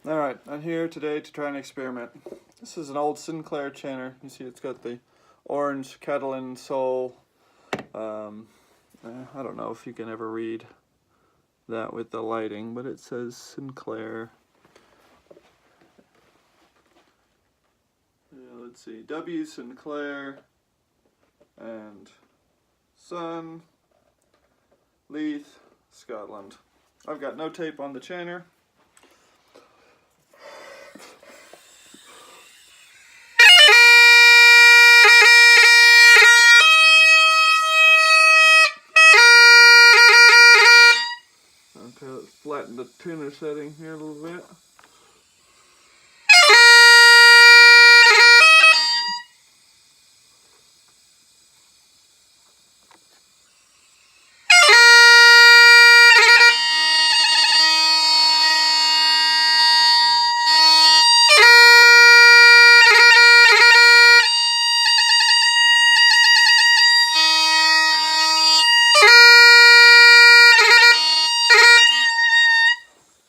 Alright, I'm here today to try an experiment. This is an old Sinclair chanter. You see it's got the orange Catalan sole. I don't know if you can ever read that with the lighting, but it says Sinclair. Let's see, W Sinclair and Sun, Leith, Scotland. I've got no tape on the chanter. Okay, let's flatten the tenor setting here a little bit.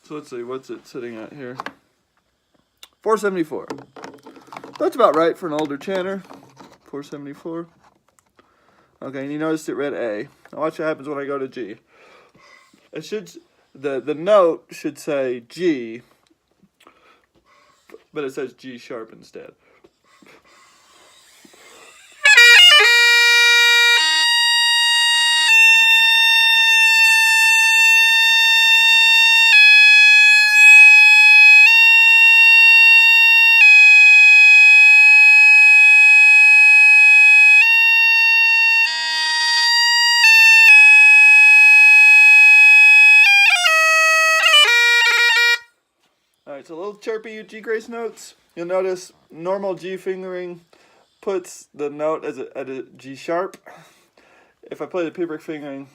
So let's see, what's it sitting at here? 474. That's about right for an older chanter. 474. Okay, and you noticed it read A. Now watch what happens when I go to G. It should, the note should say G, but it says G sharp instead. Alright, so a little chirpy G grace notes. You'll notice normal G fingering puts the note at a G sharp. If I play the P-brick fingering,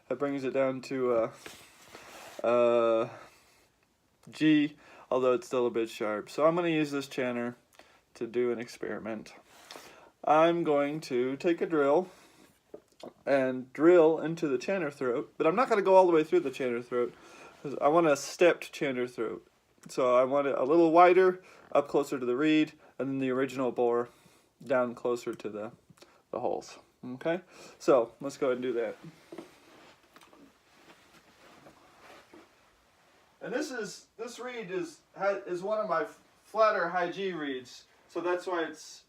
that brings it down to G, although it's still a bit sharp. So I'm going to use this chanter to do an experiment. I'm going to take a drill and drill into the chanter throat, but I'm not going to go all the way through the chanter throat, because I want a stepped chanter throat. So I want it a little wider, up closer to the reed, and then the original bore down closer to the holes. Okay, so let's go ahead and do that. And this reed is one of my flatter high G reeds, so that's why it's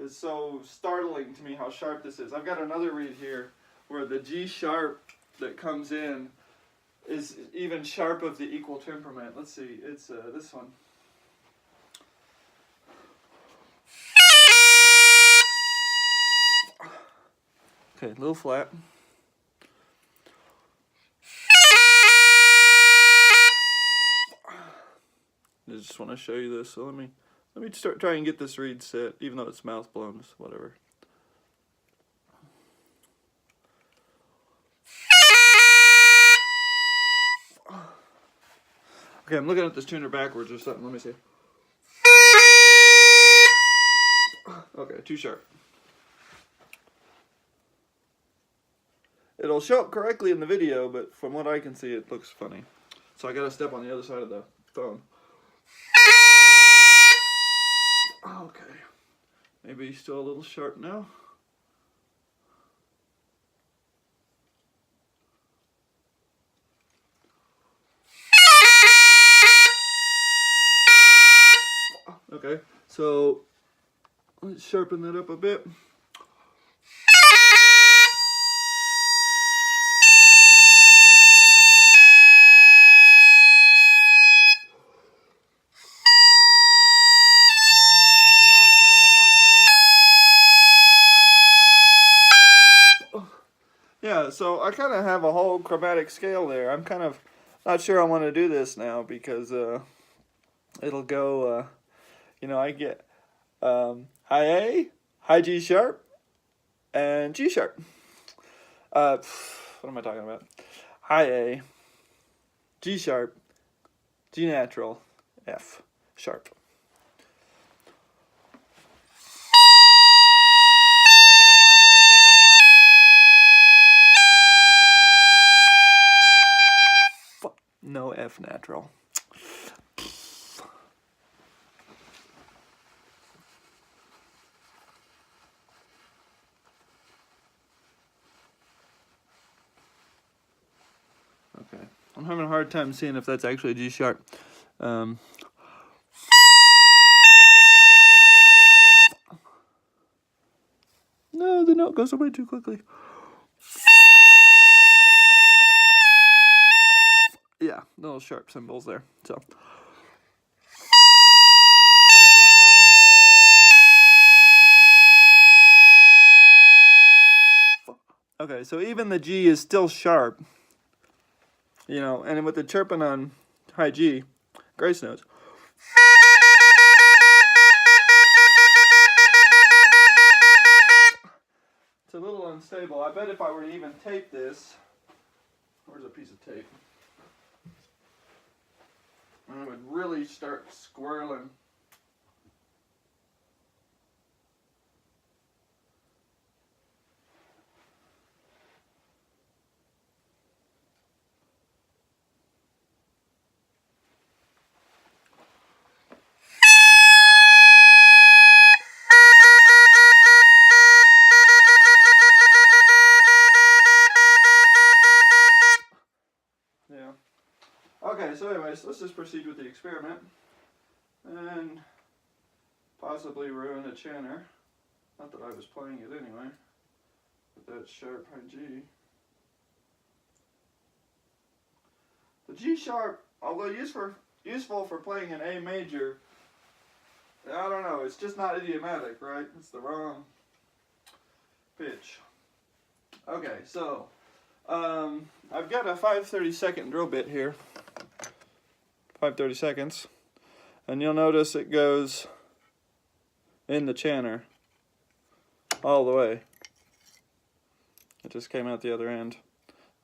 so startling to me how sharp this is. I've got another reed here where the G sharp that comes in is even sharp of the equal temperament. Let's see, it's this one. Okay, a little flat. I just want to show you this, so let me try and get this reed set, even though it's mouth blown, whatever. Okay, I'm looking at this tuner backwards or something. Let me see. Okay, too sharp. It'll show up correctly in the video, but from what I can see, it looks funny. So I gotta step on the other side of the phone. Okay, maybe still a little sharp now. Okay, so let's sharpen that up a bit. Yeah, so I kind of have a whole chromatic scale there. I'm kind of not sure I want to do this now because it'll go, you know, I get high A, high G sharp, and G sharp. What am I talking about? High A, G sharp, G natural, F sharp. No F natural. I'm having a hard time seeing if that's actually a G sharp. No, the note goes away too quickly. Yeah, little sharp symbols there. So. Okay, so even the G is still sharp. You know, and with the chirping on high G, grace notes. It's a little unstable. I bet if I were to even tape this, where's a piece of tape? And it would really start squirreling. Yeah. Okay, so anyways, let's just proceed with the experiment. And possibly ruin a chanter. Not that I was playing it anyway. With that sharp high G. The G sharp, although useful for playing an A major, I don't know, it's just not idiomatic, right? It's the wrong pitch. Okay, so I've got a 5/32 drill bit here. 5/32, and you'll notice it goes in the chanter all the way. It just came out the other end.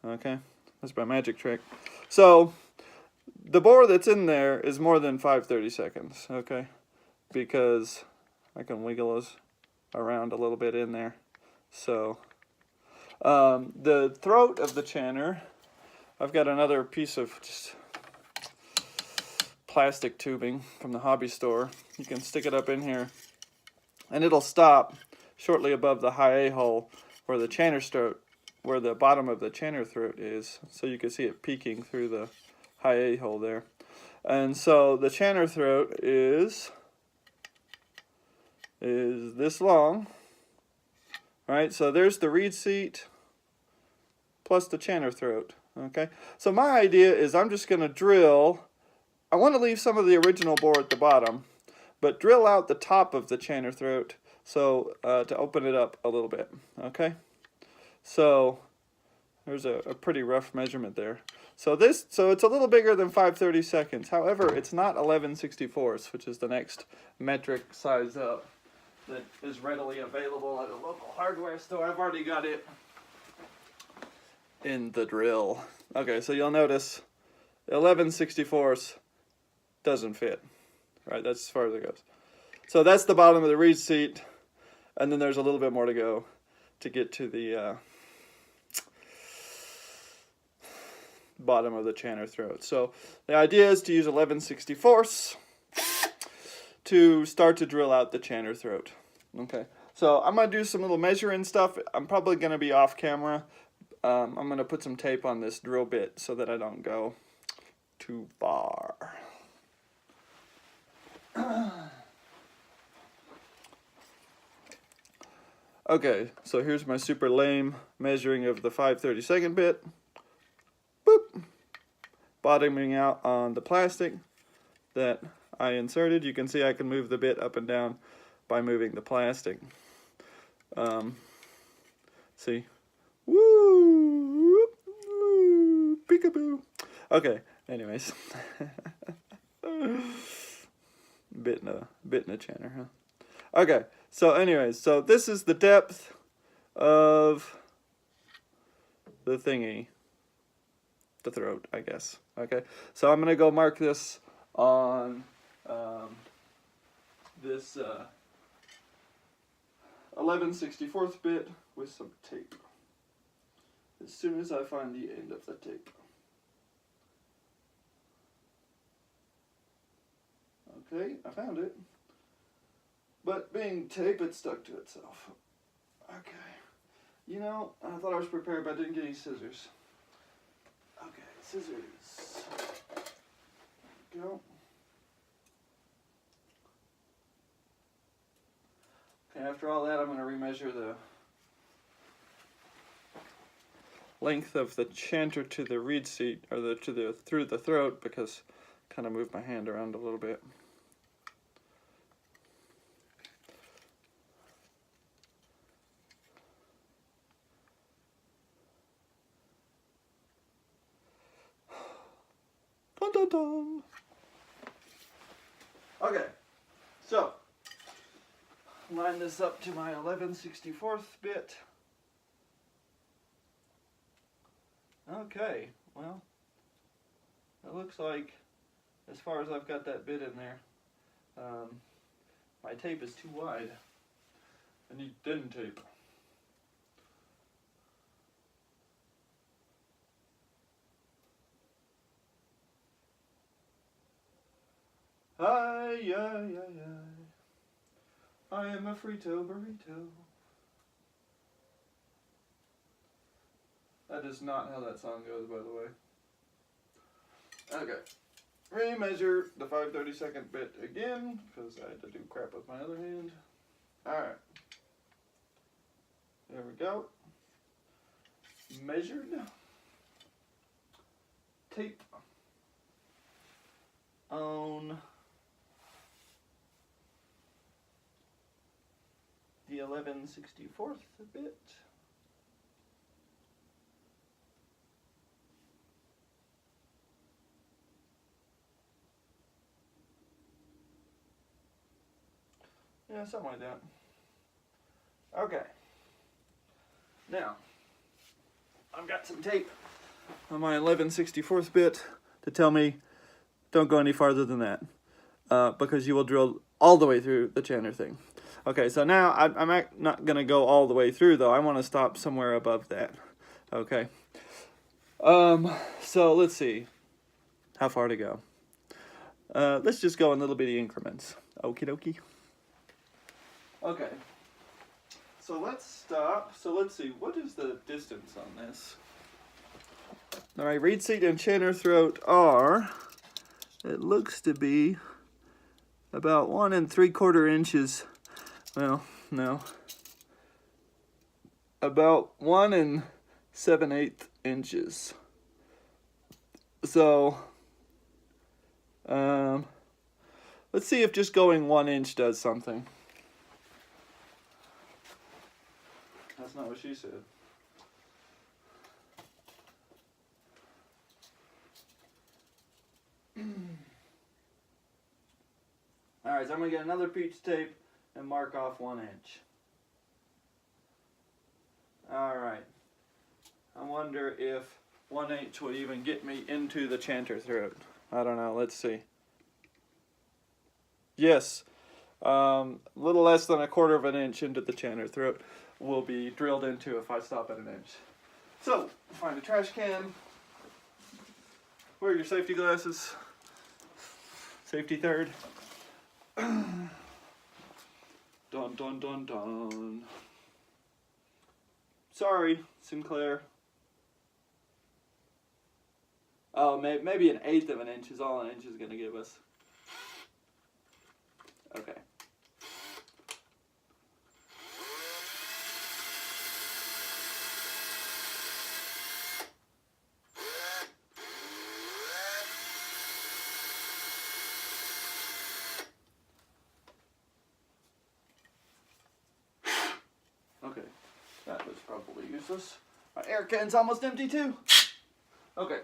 Okay, that's my magic trick. So the bore that's in there is more than 5/32, okay, because I can wiggle those around a little bit in there. So the throat of the chanter, I've got another piece of just plastic tubing from the hobby store. You can stick it up in here and it'll stop shortly above the high A hole where the chanter throat, where the bottom of the chanter throat is, so you can see it peeking through the high A hole there. And so the chanter throat is this long, right? So there's the reed seat plus the chanter throat, okay? So my idea is I'm just going to drill. I want to leave some of the original bore at the bottom, but drill out the top of the chanter throat so to open it up a little bit, okay? So there's a pretty rough measurement there. So it's a little bigger than 5/32. However, it's not 11/64, which is the next metric size up that is readily available at a local hardware store. I've already got it in the drill. Okay, so you'll notice 11/64 doesn't fit, right? That's as far as it goes. So that's the bottom of the reed seat, and then there's a little bit more to go to get to the bottom of the chanter throat. So the idea is to use 11/64 to start to drill out the chanter throat. Okay, so I'm going to do some little measuring stuff. I'm probably going to be off camera. I'm going to put some tape on this drill bit so that I don't go too far. Okay, so here's my super lame measuring of the 5/32 bit. Boop. Bottoming out on the plastic that I inserted. You can see I can move the bit up and down by moving the plastic. See? Woo! Woo! Peekaboo! Okay, anyways. Bit in a chanter, huh? Okay, so anyways, so this is the depth of the thingy. The throat, I guess. Okay, so I'm going to go mark this on this 11/64 bit with some tape. As soon as I find the end of the tape. Okay, I found it. But being tape, it stuck to itself. Okay. You know, I thought I was prepared, but I didn't get any scissors. Okay, scissors. Go. Okay, after all that, I'm going to remeasure the length of the chanter to the reed seat, or through the throat, because I kind of moved my hand around a little bit. Dun dun dun. Okay, so line this up to my 11/64 bit. Okay, well, it looks like, as far as I've got that bit in there, my tape is too wide. I need thin tape. Ay, ay, ay, ay. I am a frito burrito. That is not how that song goes, by the way. Okay. Remeasure the 5/32 bit again, because I had to do crap with my other hand. Alright. There we go. Measured. Tape. On the 11/64 bit. Yeah, something like that. Okay. Now, I've got some tape on my 11/64 bit to tell me don't go any farther than that, because you will drill all the way through the chanter thing. Okay, so now I'm not going to go all the way through, though. I want to stop somewhere above that. Okay. So let's see how far to go. Let's just go in little bitty increments. Okie dokie. Okay. So let's stop. So let's see, what is the distance on this? All right, reed seat and chanter throat are, it looks to be about 1 3/4 inches. Well, no. About 1 7/8 inches. So, let's see if just going 1 inch does something. That's not what she said. Alright, so I'm going to get another peach tape and mark off 1 inch. Alright. I wonder if 1 inch would even get me into the chanter throat. I don't know, let's see. Yes. A little less than 1/4 inch into the chanter throat will be drilled into if I stop at 1 inch. So, find a trash can. Wear your safety glasses. Safety third. Dun dun dun dun. Sorry, Sinclair. Oh, maybe 1/8 inch is all 1 inch is going to give us. Okay. Okay, that was probably useless. My air can's almost empty too. Okay.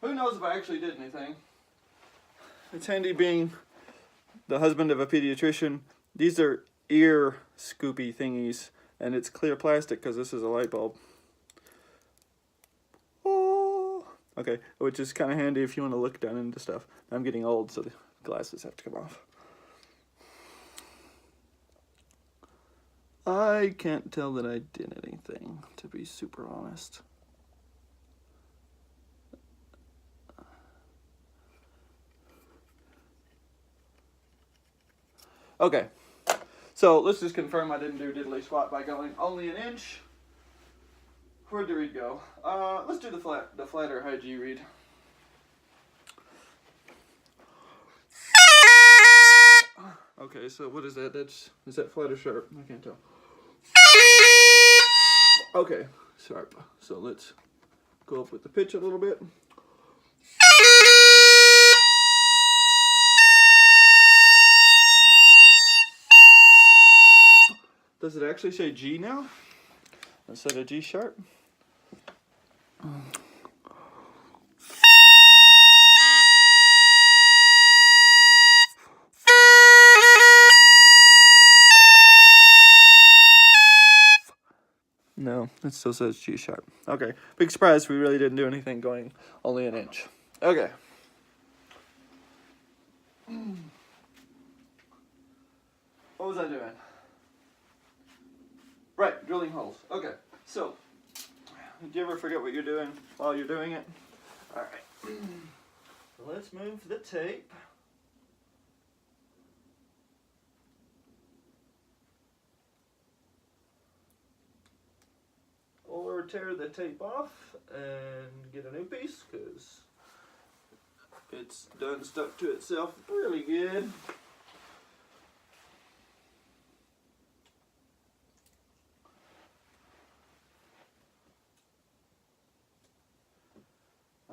Who knows if I actually did anything? It's handy being the husband of a pediatrician. These are ear scoopy thingies, and it's clear plastic because this is a light bulb. Oh, okay, which is kind of handy if you want to look down into stuff. I'm getting old, so the glasses have to come off. I can't tell that I did anything, to be super honest. Okay, so let's just confirm I didn't do diddly squat by going only 1 inch. Where'd the reed go? Let's do the flatter high G reed. Okay, so what is that? Is that flat or sharp? I can't tell. Okay, sharp. So let's go up with the pitch a little bit. Does it actually say G now instead of G sharp? No, it still says G sharp. Okay, big surprise, we really didn't do anything going only an inch. Okay. What was I doing? Right, drilling holes. Okay, so, do you ever forget what you're doing while you're doing it? Alright. So let's move the tape. Or tear the tape off and get a new piece because it's done stuck to itself really good.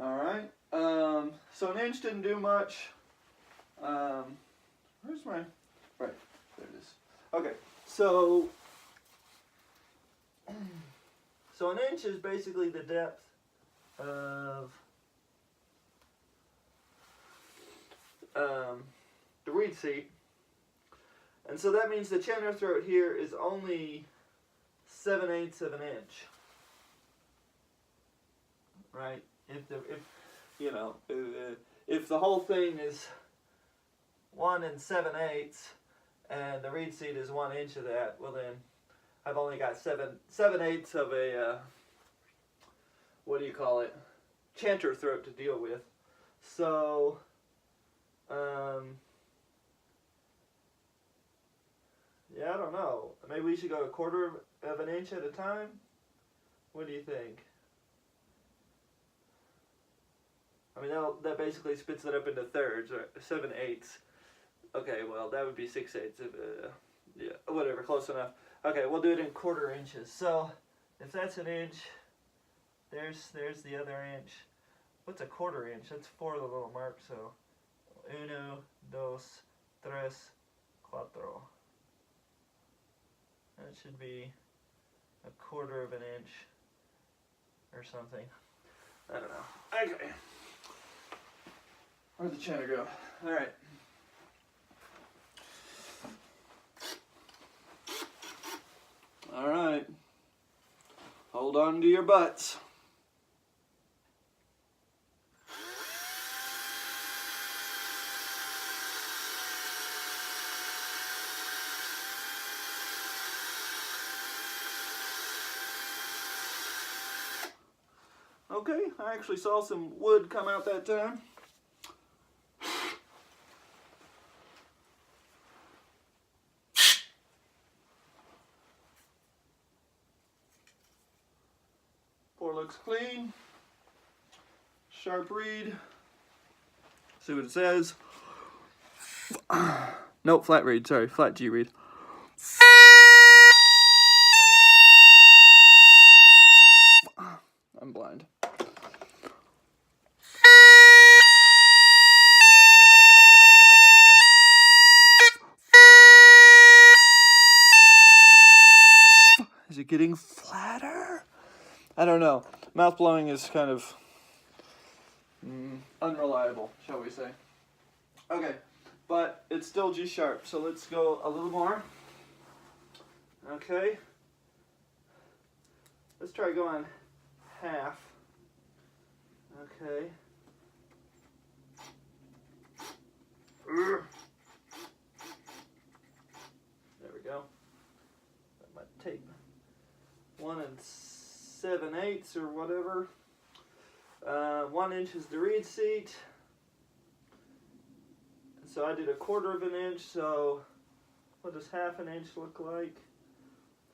Alright, so an inch didn't do much. Where's my, right, there it is. Okay, so an inch is basically the depth of the reed seat. And so that means the chanter throat here is only 7/8 of an inch. Right? If the whole thing is 1 7/8 and the reed seat is 1 inch of that, well then I've only got 7/8 of a what do you call it? Chanter throat to deal with. So yeah, I don't know. Maybe we should go 1/4 of an inch at a time. What do you think? I mean, that basically splits it up into thirds, or 7/8. Okay, well, that would be 6/8. Yeah, whatever, close enough. Okay, we'll do it in 1/4 inches. So, if that's an inch, there's the other inch. What's a 1/4 inch? That's 4 of the little marks. So, 1, 2, 3, 4. That should be 1/4 of an inch or something. I don't know. Okay. Where'd the chanter go? All right. All right. Hold on to your butts. Okay, I actually saw some wood come out that time. Pour looks clean. Sharp reed. See what it says. Nope, flat reed, sorry, flat G reed. I'm blind. Is it getting flatter? I don't know. Mouth blowing is kind of unreliable, shall we say. Okay, but it's still G sharp, so let's go a little more. Okay. Let's try going half. Okay. There we go. That might tape. 1 7/8 or whatever. 1 inch is the reed seat. So I did 1/4 of an inch, so what does half an inch look like?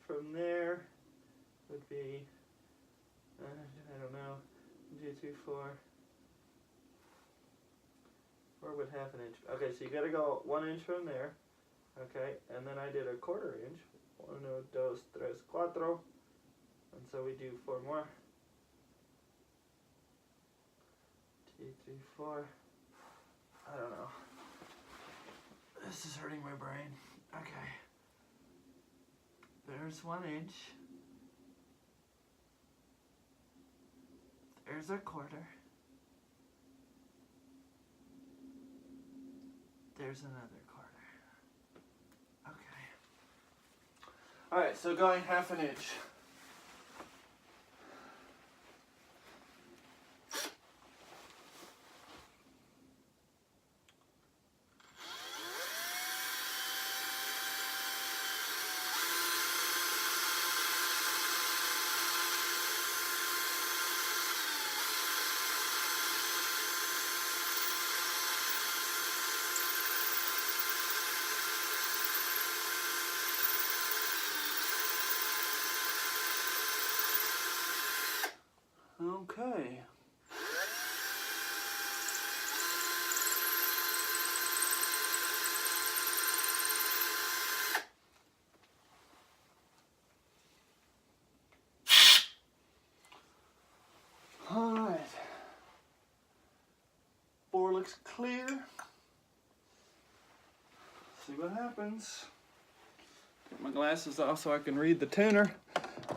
From there would be I don't know. 1, 2, 3, 4. Or would half an inch? Okay, so you gotta go 1 inch from there. Okay, and then I did a 1/4 inch. 1, 2, 3, 4. And so we do 4 more. 2, 3, 4. I don't know. This is hurting my brain. Okay. There's 1 inch. There's a 1/4. There's another 1/4. Okay. Alright, so going half an inch. Okay. All right. 4 looks clear. See what happens. Take my glasses off so I can read the tuner.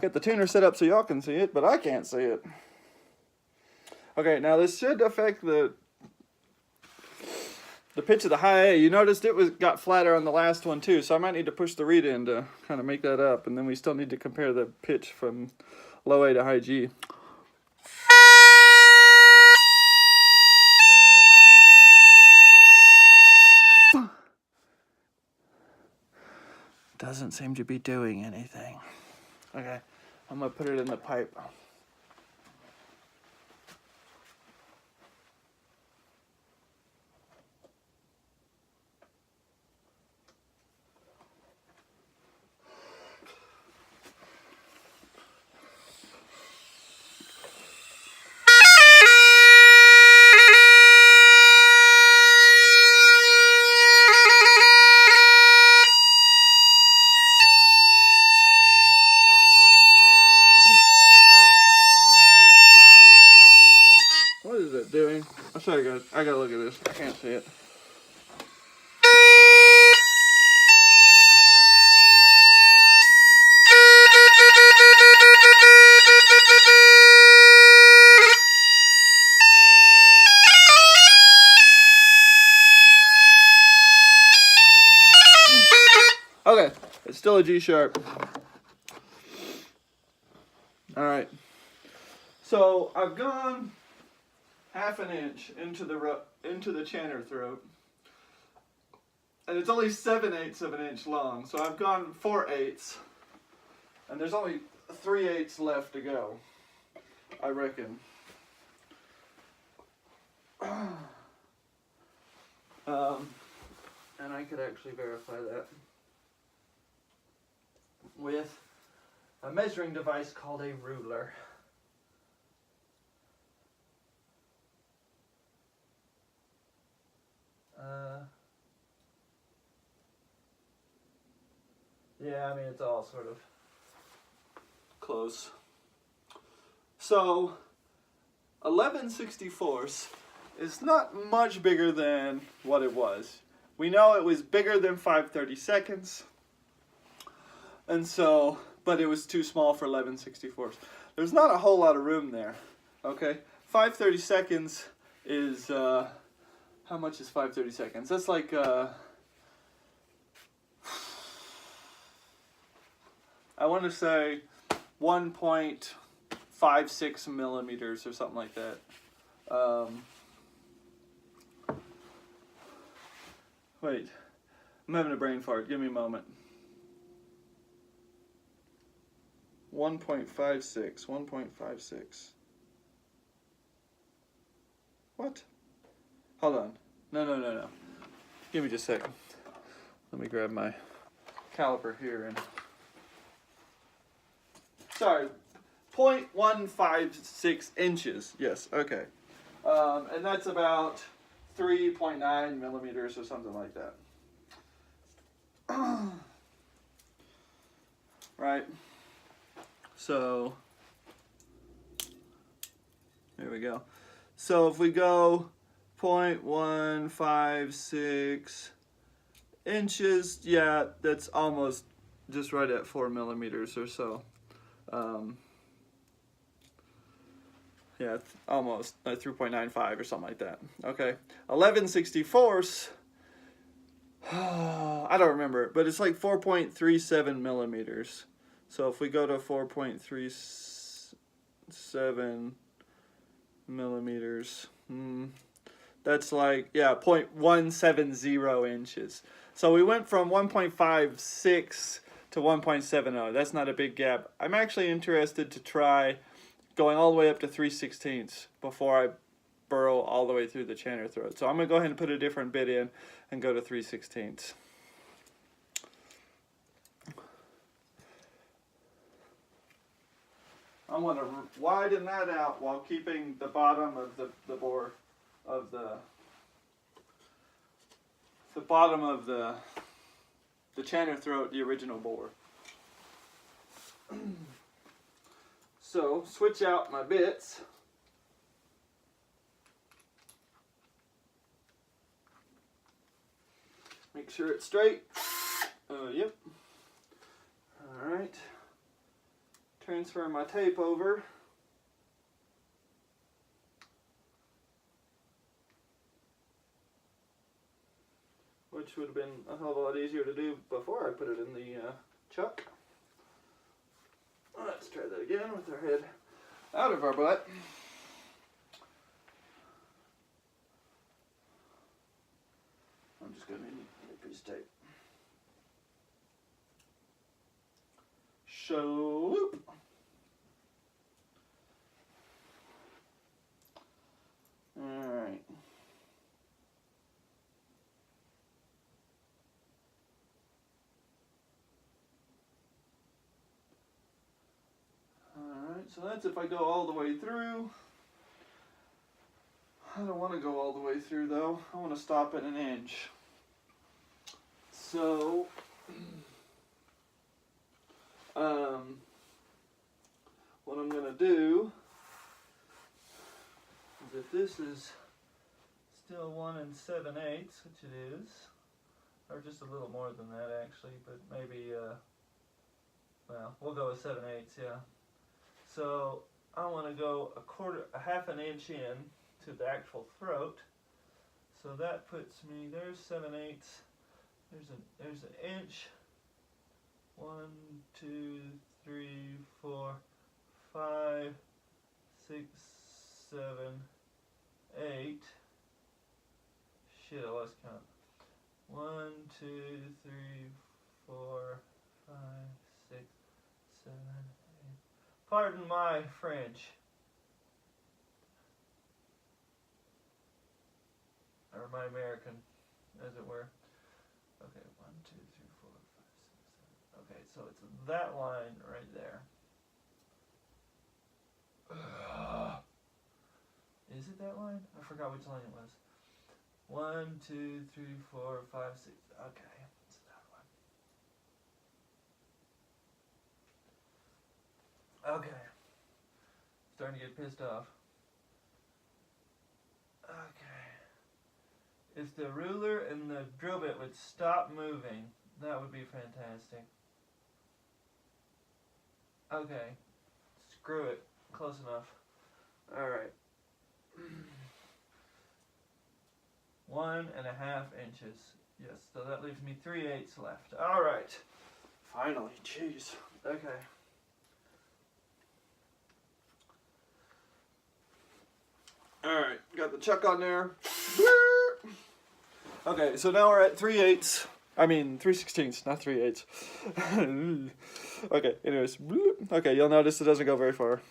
Get the tuner set up so y'all can see it, but I can't see it. Okay, now this should affect the pitch of the high A. You noticed it got flatter on the last one too, so I might need to push the reed in to kind of make that up, and then we still need to compare the pitch from low A to high G. Doesn't seem to be doing anything. Okay, I'm gonna put it in the pipe. What is it doing? I'll show you guys. I gotta look at this. I can't see it. Okay, it's still a G sharp. All right. So I've gone half an inch into the chanter throat, and it's only 7/8 of an inch long. So I've gone 4/8, and there's only 3/8 left to go, I reckon. And I could actually verify that with a measuring device called a ruler. Yeah, I mean, it's all sort of close. So 11/64 is not much bigger than what it was. We know it was bigger than 5/32, and so, but it was too small for 11/64. There's not a whole lot of room there. Okay, 5/32 is how much is 5/32? That's like I want to say 1.56 millimeters or something like that. Wait, I'm having a brain fart. Give me a moment. 1.56. 1.56. What? Hold on. No. Give me just a second. Let me grab my caliper here and... Sorry, 0.156 inches. Yes, okay. And that's about 3.9 millimeters or something like that. Right? So, there we go. So if we go 0.156 inches, yeah, that's almost just right at 4 millimeters or so. Yeah, almost 3.95 or something like that. Okay, 11/64. I don't remember, but it's like 4.37 millimeters. So if we go to 4.37 millimeters, that's like, yeah, 0.170 inches. So we went from 1.56 to 1.70. That's not a big gap. I'm actually interested to try going all the way up to 3/16 before I burrow all the way through the chanter throat. So I'm going to go ahead and put a different bit in and go to 3/16. I want to widen that out while keeping the bottom of the bore of the bottom of the chanter throat, the original bore. So switch out my bits. Make sure it's straight. Yep. All right. Transfer my tape over. Which would have been a hell of a lot easier to do before I put it in the chuck. Let's try that again with our head out of our butt. I'm just going to need a piece of tape. Shoop. Alright. Alright, so that's if I go all the way through. I don't want to go all the way through though. I want to stop at 1 inch. So, what I'm going to do is, if this is still 1 7/8, which it is, or just a little more than that actually, but maybe, well, we'll go with 7/8, yeah. So I want to go a half an inch in to the actual throat. So that puts me, there's 7/8. There's an inch. 1, 2, 3, 4, 5, 6, 7, 8. Shit, I lost count. 1, 2, 3, 4, 5, 6, 7, 8. Pardon my French. Or my American, as it were. Okay, 1, 2, 3, 4, 5, 6, 7. Okay, so it's that line right there. Is it that line? I forgot which line it was. 1, 2, 3, 4, 5, 6. Okay, it's that one. Okay. Starting to get pissed off. Okay. If the ruler and the drill bit would stop moving, that would be fantastic. Okay. Screw it. Close enough. Alright. 1.5 inches. Yes, so that leaves me 3/8 left. Alright. Finally, jeez. Okay. Alright, got the chuck on there. Okay, so now we're at 3/8. I mean 3/16, not 3/8. Okay, anyways. Okay, you'll notice it doesn't go very far.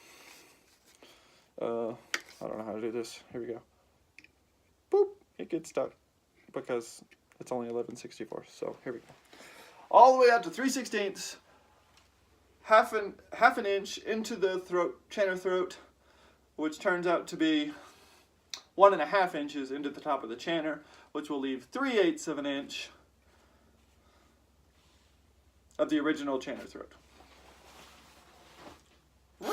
I don't know how to do this. Here we go. Boop. It gets stuck because it's only 11/64. So here we go. All the way out to 3/16. half an inch into the throat, chanter throat, which turns out to be 1.5 inches into the top of the chanter, which will leave 3/8 of an inch of the original chanter throat. Woo!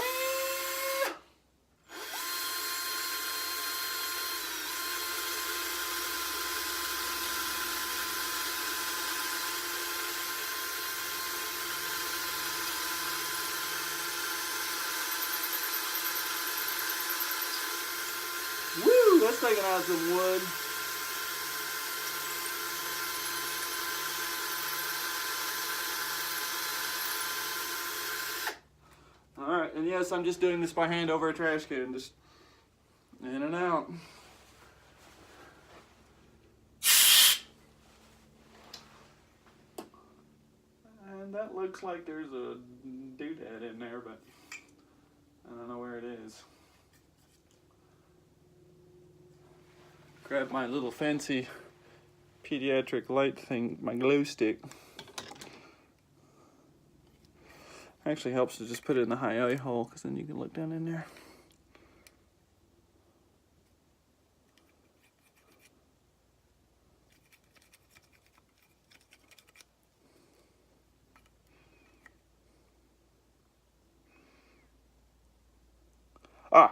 That's taking out some wood. Alright, and yes, I'm just doing this by hand over a trash can, just in and out. And that looks like there's a doodad in there, but I don't know where it is. Grab my little fancy pediatric light thing, my glue stick. Actually helps to just put it in the high eye hole, because then you can look down in there.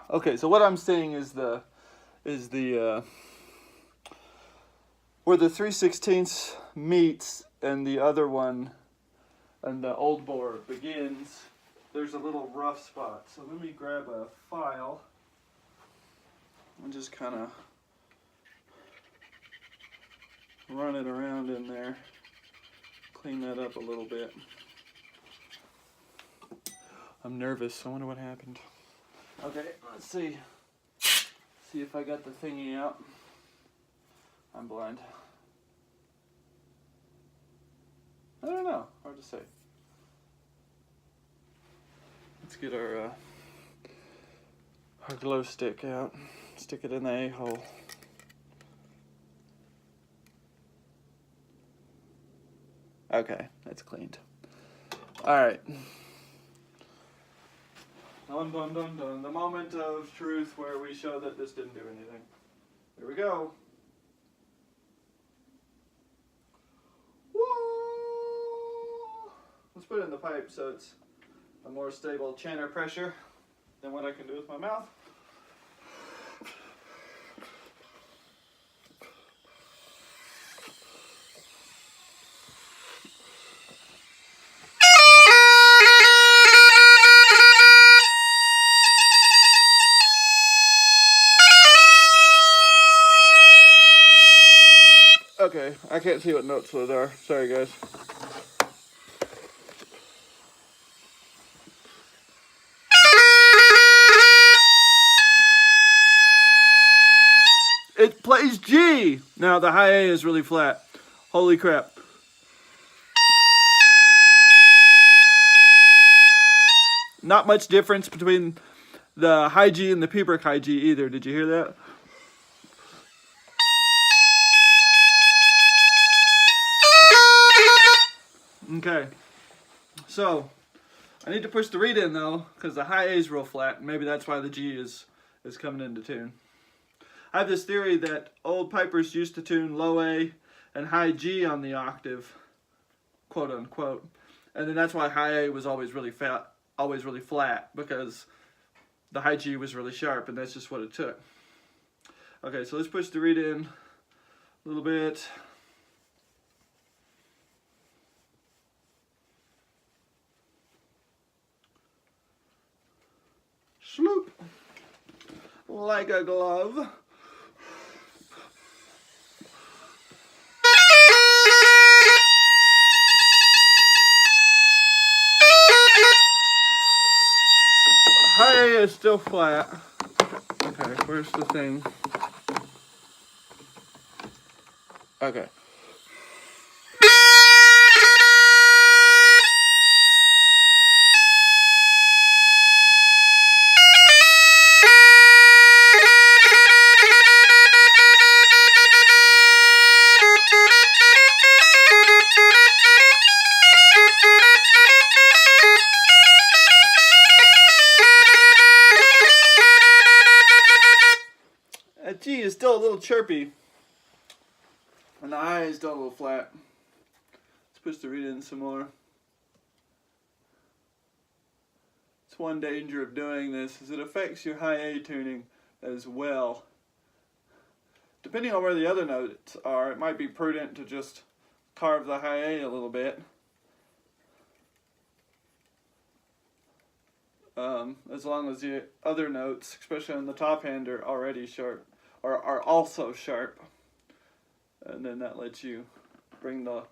Okay, so what I'm seeing is the where the 3/16 meets and the other one and the old bore begins, there's a little rough spot. So let me grab a file and just kind of run it around in there, clean that up a little bit. I'm nervous. I wonder what happened. Okay, let's see. See if I got the thingy out. I'm blind. I don't know. Hard to say. Let's get our glow stick out. Stick it in the A-hole. Okay, that's cleaned. Alright. Dun dun dun dun. The moment of truth where we show that this didn't do anything. Here we go. Whoa! Let's put it in the pipe so it's a more stable chanter pressure than what I can do with my mouth. Okay, I can't see what notes those are. Sorry, guys. It plays G! Now, the high A is really flat. Holy crap. Not much difference between the high G and the Pibroch high G either. Did you hear that? Okay, so I need to push the reed in though, because the high A is real flat, and maybe that's why the G is coming into tune. I have this theory that old pipers used to tune low A and high G on the octave, quote unquote, and then that's why high A was always really flat, because the high G was really sharp, and that's just what it took. Okay, so let's push the reed in a little bit. Sloop, like a glove. High A is still flat. Okay, where's the thing? Okay. is still a little chirpy, and the I is still a little flat. Let's push the reed in some more. It's one danger of doing this is it affects your high A tuning as well. Depending on where the other notes are, it might be prudent to just carve the high A a little bit. As long as the other notes, especially on the top hand, are already sharp, or are also sharp. And then that lets you bring the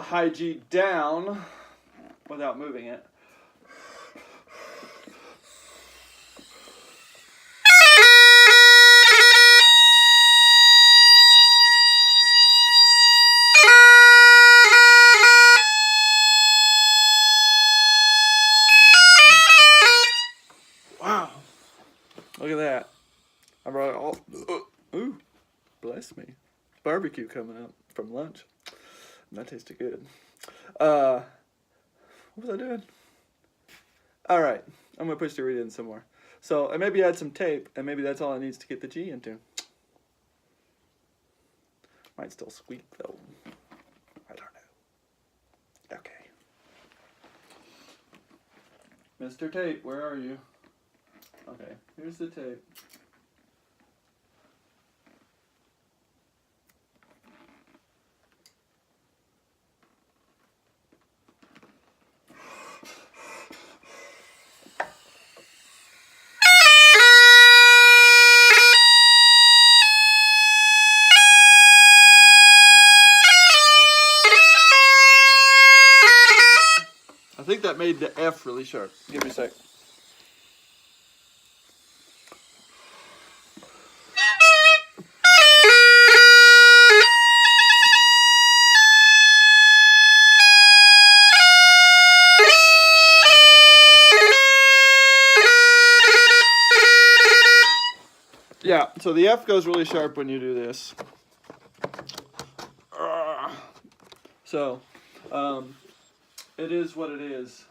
high G down without moving it. Wow. Look at that. I brought it all. Ooh, bless me. Barbecue coming up from lunch. That tasted good. What was I doing? All right. I'm going to push the reed in some more. So, and maybe add some tape, and maybe that's all it needs to get the G into. Might still squeak, though. I don't know. Okay. Mr. Tape, where are you? Okay, here's the tape. I think that made the F really sharp. Give me a sec. Yeah, so the F goes really sharp when you do this. So, it is what it is.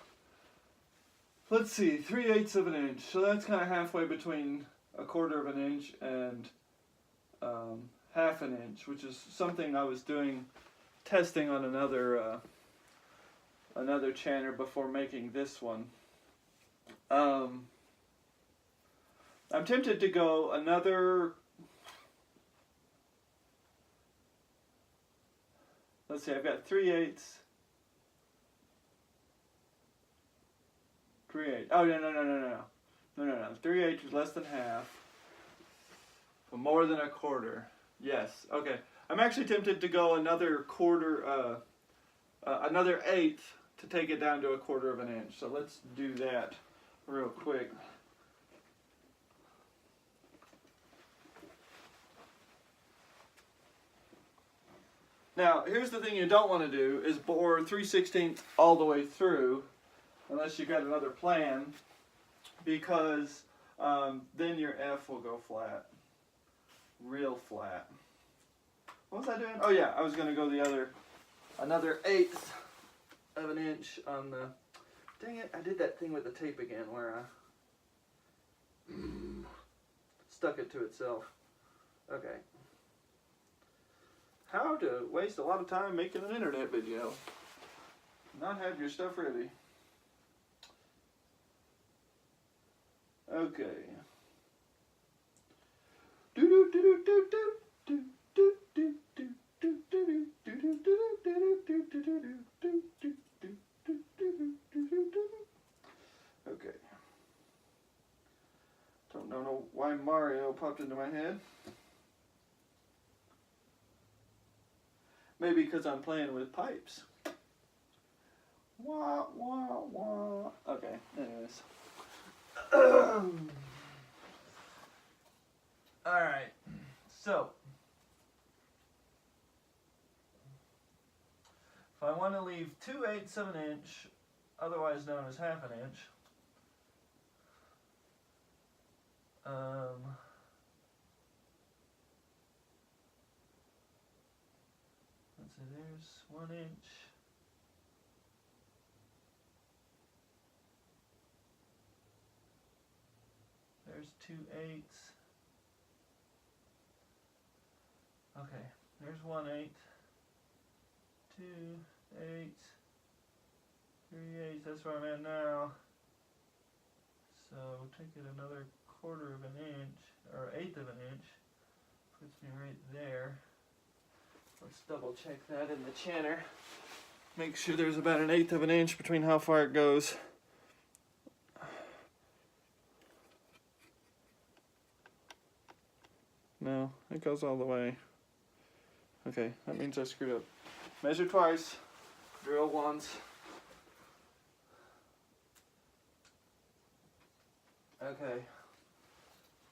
Let's see, 3/8 of an inch. So that's kind of halfway between 1/4 of an inch and 1/2 an inch, which is something I was doing, testing on another chanter before making this one. I'm tempted to go another. Let's see, I've got 3/8. 3/8. Oh, no. 3/8 is less than half. But more than 1/4. Yes, okay. I'm actually tempted to go another quarter, another 1/8 to take it down to 1/4 of an inch. So let's do that real quick. Now, here's the thing you don't want to do is bore 3/16 all the way through, unless you've got another plan, because then your F will go flat, real flat. What was I doing? Oh yeah, I was going to go another 1/8 of an inch on the, dang it, I did that thing with the tape again where I stuck it to itself. Okay. How to waste a lot of time making an internet video. Not have your stuff ready. Okay. Okay. Don't know why Mario popped into my head. Maybe because I'm playing with pipes. Wah, wah, wah. Okay, anyways. Alright, so. If I want to leave 2/8 of an inch, otherwise known as 1/2 an inch, let's see, there's 1 inch. There's 2/8. There's 1/8, 2 eighths, 3 eighths. That's where I'm at now. So take it another 1/4 of an inch, or 1/8 of an inch. Puts me right there. Let's double check that in the chanter. Make sure there's about 1/8 of an inch between how far it goes. No, it goes all the way. Okay, that means I screwed up. Measure twice, drill once. Okay,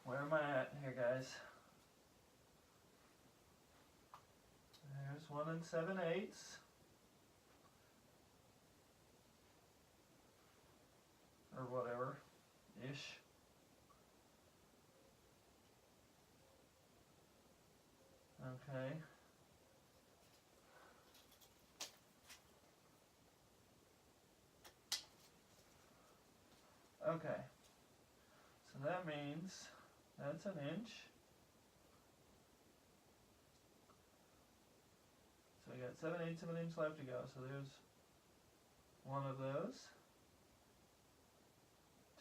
where am I at here, guys? There's 1 7/8. Or whatever, ish. Okay. Okay. So that means that's an inch. So I got 7/8 of an inch left to go. So there's one of those,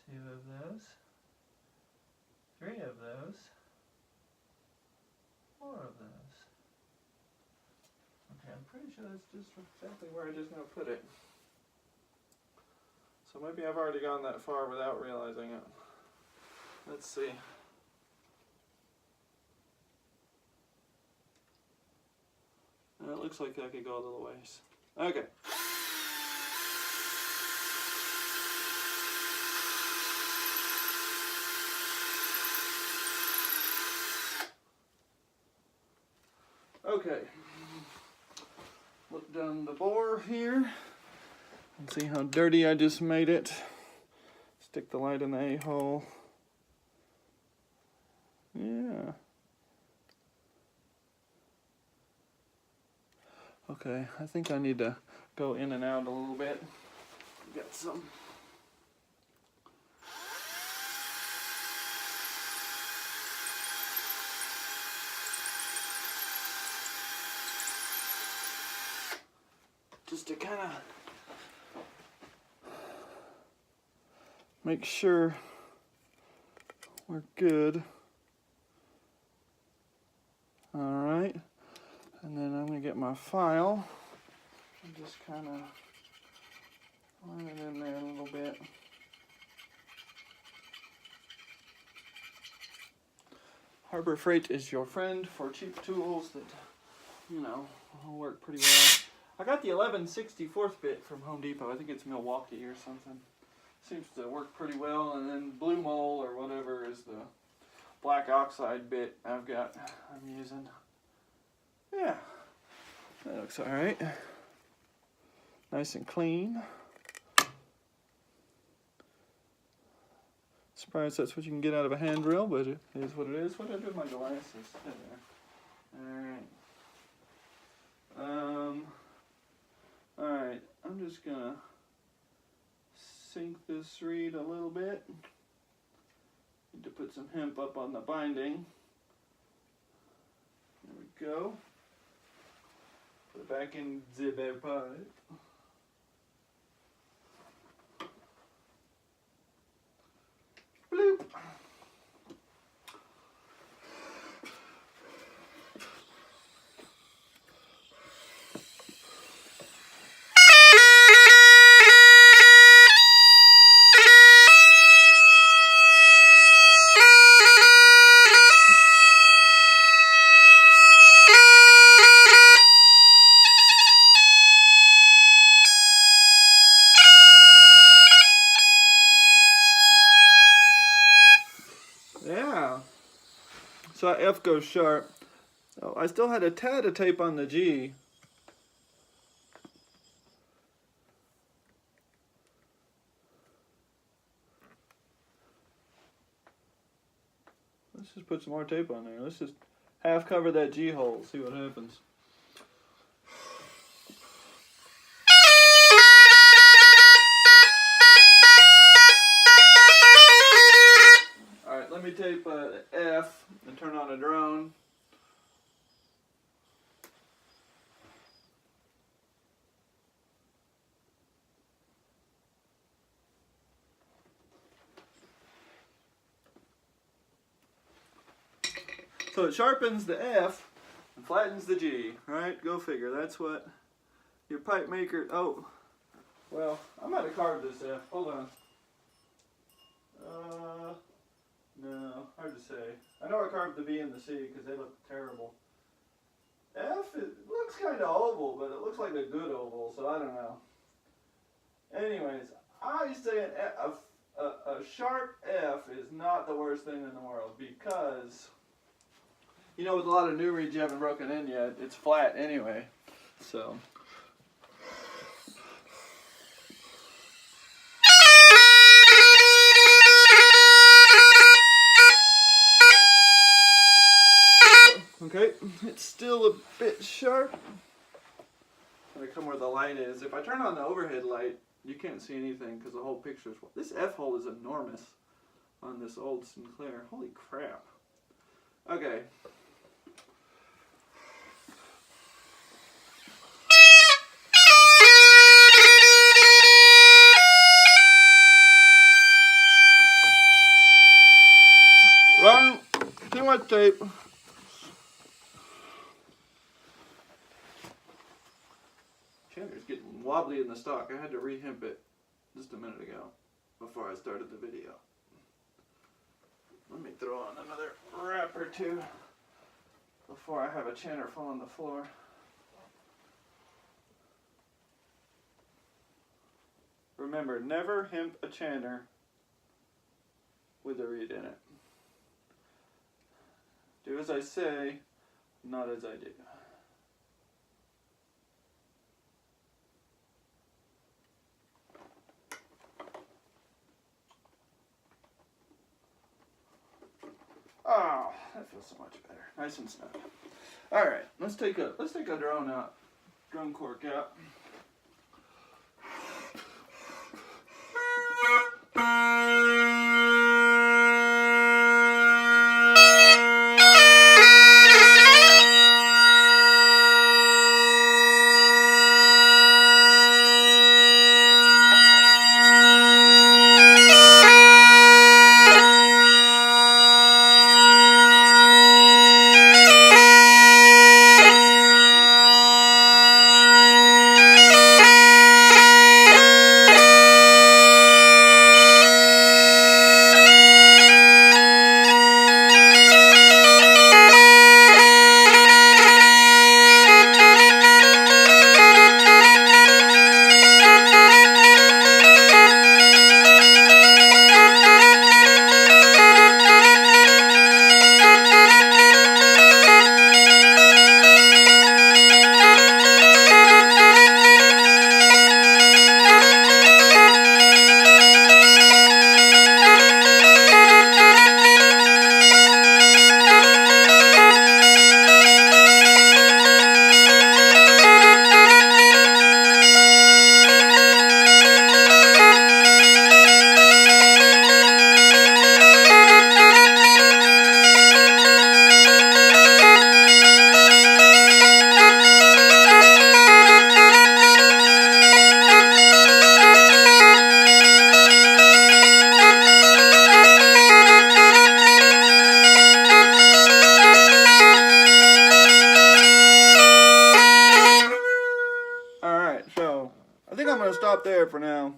2 of those, 3 of those, 4 of those. Okay, I'm pretty sure that's just exactly where I just now put it. So maybe I've already gone that far without realizing it. Let's see. It looks like I could go a little ways. Okay. Okay. Look down the bore here and see how dirty I just made it. Stick the light in the A-hole. Yeah. Okay, I think I need to go in and out a little bit. Got some. Just to kind of make sure we're good. All right, and then I'm gonna get my file and just kind of line it in there a little bit. Harbor Freight is your friend for cheap tools that, you know, will work pretty well. I got the 11/64 bit from Home Depot. I think it's Milwaukee or something. Seems to work pretty well. And then Blue Mole or whatever is the black oxide bit I'm using. Yeah, that looks all right. Nice and clean. Surprised that's what you can get out of a hand drill, but it is what it is. What did I do with my glasses? There. Alright, I'm just gonna sink this reed a little bit. Need to put some hemp up on the binding. There we go. Put it back in the pipe. Bloop. Yeah. So F goes sharp. Oh, I still had a tad of tape on the G. Let's just put some more tape on there. Let's just half cover that G hole, see what happens. Alright, let me tape F and turn on a drone. So it sharpens the F and flattens the G, right? Go figure. That's what your pipe maker. Oh, well, I might have carved this F. Hold on. No, hard to say. I know I carved the B and the C because they look terrible. F, it looks kind of oval, but it looks like a good oval, so I don't know. Anyways, I say a sharp F is not the worst thing in the world because, you know, with a lot of new reeds you haven't broken in yet, it's flat anyway. So. Okay, it's still a bit sharp. I'm gonna come where the light is. If I turn on the overhead light, you can't see anything because the whole picture is. This F hole is enormous on this old Sinclair. Holy crap. Okay. Run! Too much tape. Chanter's getting wobbly in the stock. I had to re-hemp it just a minute ago before I started the video. Let me throw on another wrap or two before I have a chanter fall on the floor. Remember, never hemp a chanter with a reed in it. Do as I say, not as I do. Oh, that feels so much better. Nice and snug. All right, let's take a drone cork out. Stop there for now.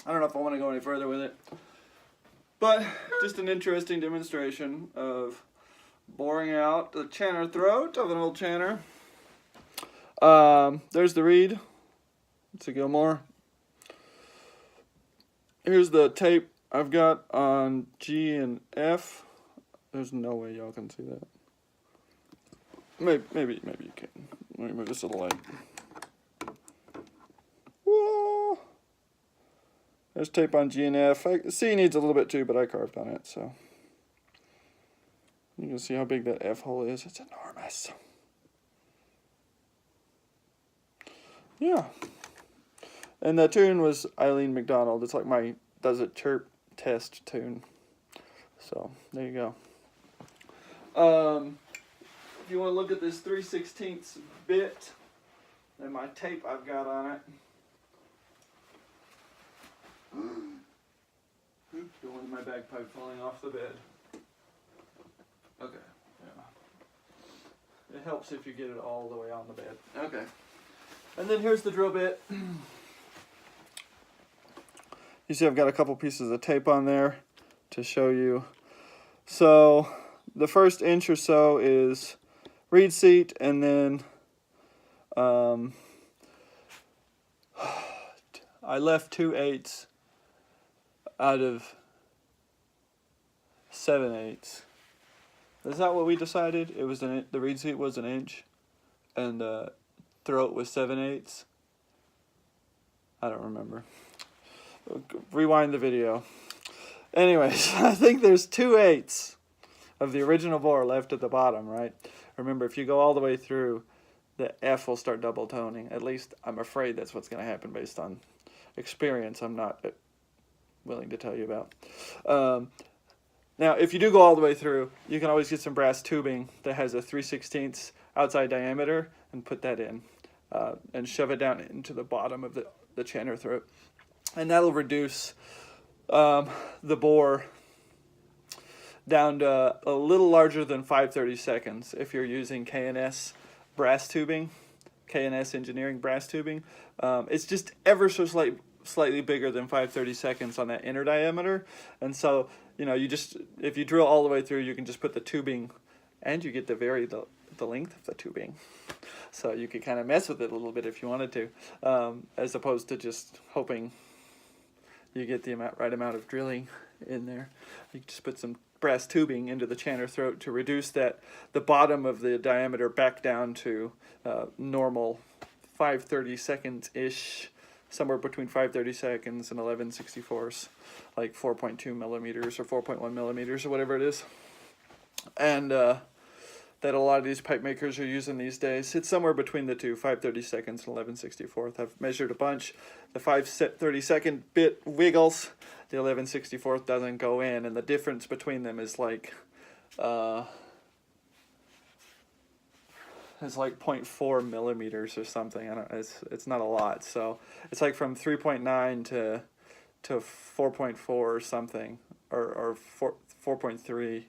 I don't know if I want to go any further with it, but just an interesting demonstration of boring out the chanter throat of an old chanter. There's the reed. It's a Gilmore. Here's the tape I've got on G and F. There's no way y'all can see that. Maybe you can. Let me move this little light. Whoa! There's tape on G and F. C needs a little bit too, but I carved on it, so you can see how big that F hole is. It's enormous. Yeah. And the tune was Eileen McDonald. It's like my Does It Chirp test tune. So there you go. If you want to look at this 3/16 bit and my tape I've got on it. Don't want my bagpipe falling off the bed. Okay, yeah. It helps if you get it all the way on the bed. Okay. And then here's the drill bit. You see I've got a couple pieces of tape on there to show you. So the first inch or so is reed seat, and then I left 2/8 out of 7/8. Is that what we decided? It was the reed seat was an inch, and throat was 7/8. I don't remember. Rewind the video. Anyways, I think there's 2/8 of the original bore left at the bottom, right? Remember, if you go all the way through, the F will start double toning. At least I'm afraid that's what's going to happen based on experience I'm not willing to tell you about. Now, if you do go all the way through, you can always get some brass tubing that has a 3/16 outside diameter and put that in and shove it down into the bottom of the chanter throat. And that'll reduce the bore down to a little larger than 5/32 if you're using K&S brass tubing, K&S engineering brass tubing. It's just ever so slightly bigger than 5/32 on that inner diameter, and so if you drill all the way through, you can just put the tubing, and you get to vary the length of the tubing, so you could kind of mess with it a little bit if you wanted to, as opposed to just hoping you get the right amount of drilling in there. You can just put some brass tubing into the chanter throat to reduce the bottom of the diameter back down to normal 5/32 somewhere between 5/32 and 11/64, like 4.2 millimeters or 4.1 millimeters or whatever it is. And that a lot of these pipe makers are using these days. It's somewhere between the two, 5/32 and 11/64. I've measured a bunch. The 5/32 bit wiggles, the 11/64 doesn't go in, and the difference between them is like 0.4 millimeters or something. I don't. It's not a lot. So it's like from 3.9 to 4.4 or something, or 4.3.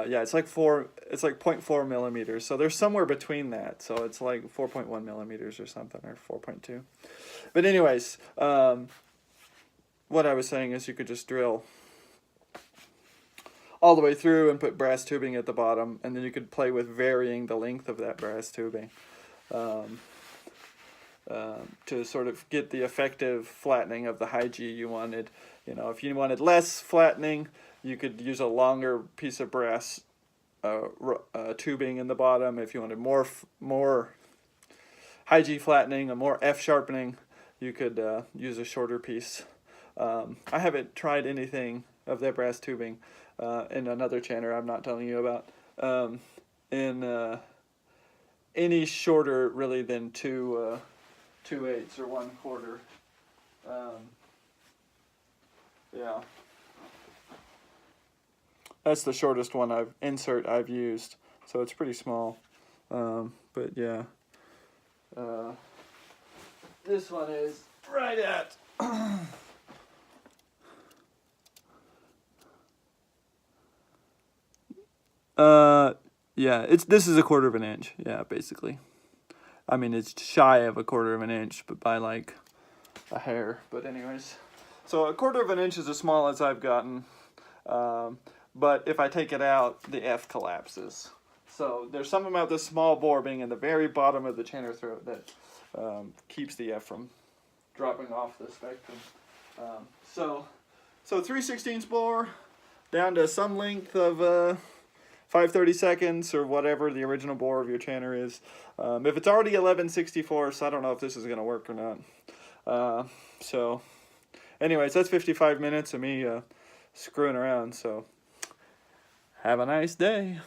Yeah, it's like 0.4 millimeters. So they're somewhere between that. So it's like 4.1 millimeters or something, or 4.2. But anyways, what I was saying is you could just drill all the way through and put brass tubing at the bottom, and then you could play with varying the length of that brass tubing to sort of get the effective flattening of the high G you wanted. If you wanted less flattening, you could use a longer piece of brass tubing in the bottom. If you wanted more high G flattening, or more F sharpening, you could use a shorter piece. I haven't tried anything of that brass tubing in another chanter I'm not telling you about in any shorter really than 2/8 or 1/4. Yeah, that's the shortest one I've used, so it's pretty small. But yeah, this one is right at yeah, this is 1/4 of an inch. Yeah, basically. I mean, it's shy of 1/4 of an inch, but by like a hair. But anyways, so 1/4 of an inch is as small as I've gotten. But if I take it out, the F collapses. So there's something about this small bore being in the very bottom of the chanter throat that keeps the F from dropping off the spectrum. So 3/16 bore down to some length of 5/32 or whatever the original bore of your chanter is. If it's already 11/64, I don't know if this is going to work or not. So anyways, that's 55 minutes of me screwing around. So have a nice day.